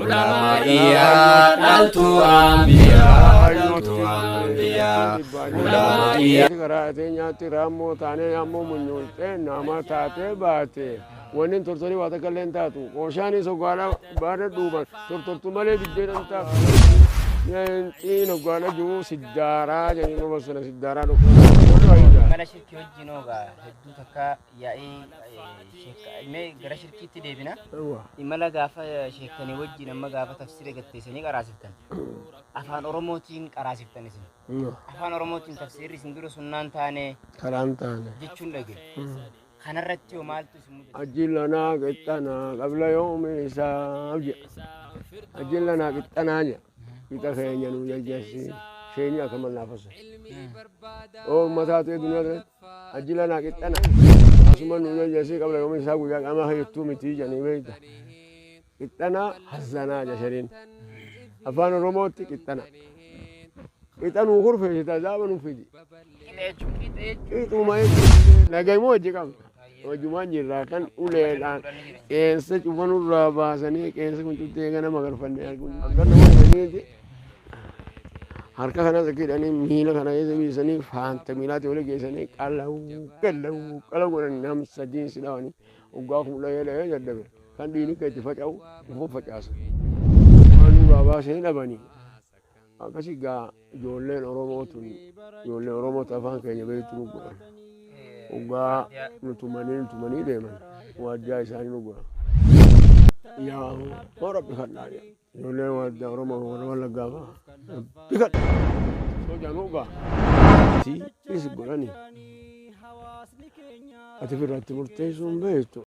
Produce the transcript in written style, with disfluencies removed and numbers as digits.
ulama'iyya dhaltuu ambiyaa dhaltuu ambiyaa ulama'iyya garaatee nyaatti raammoo taanee ammoo munyuultee nama taatee baate wanni tortorii waa takka illee hin taatu qooshaanii sogaadha baada dhuuban tortortu malee biddeedhan taatu xiin oggaadha jiru siddaaraa jedhanii nama sana siddaaraa dhukkubaa mana shirkii wajjin ogaa hedduu takka yaa'ee gara shirkiitti deebina imala gaafa sheekanii wajjin amma gaafa tafsira gatteessanii qaraasiftan afaan oromootiin qaraasiftan isin afaan oromootiin tafsirri isin dura sunnaan taane karaan taane jechuun dhage kanarratti yoo maaltu isin mudate ajillanaa qixxanaa qabla yoomi isaaf jedha ajillanaa qixxanaa jedha qixa keenya nu jajjassi sheenii akka mallaafasa oo mataatee duniyaa irratti ajillanaa qixxanaa asuma nu jajjassi qabla yoomi isaa guyyaa qaama hedduu mitii jedhanii beekta qixxanaa hassanaa jashariin afaan oromootti qixxanaa qixanuu kurfeessita zaaba nu fidi qixuma nagaymoo hojii qabna hojumaan jirraa kan uleedhaan qeensa cufanurraa baasanii qeensa kun cuttee gana magarfanne akkana wajjaniiti harka kanas akka hidhanii miila kana keessa biisanii faanta miilaatti wali geessanii qalau godhanii nam sadiin si dhawanii waggaa kun dhahee daddabe kan dhiini akka itti faca'u ufuu facaasa waan nurraa baasanii dhabanii akkasii gaa ijoolleen Oromootu afaan keenya beektu nu godhan waggaa nu tumanii deeman waajjaa isaanii nu godhan yaa moo rabbi kadhaa ijoolleen waajjaa Oromoo warra Wallaggaa fa'a rabbi kadhaa soojaa nu gaa isi godhanii ati firratti murteessuun beektu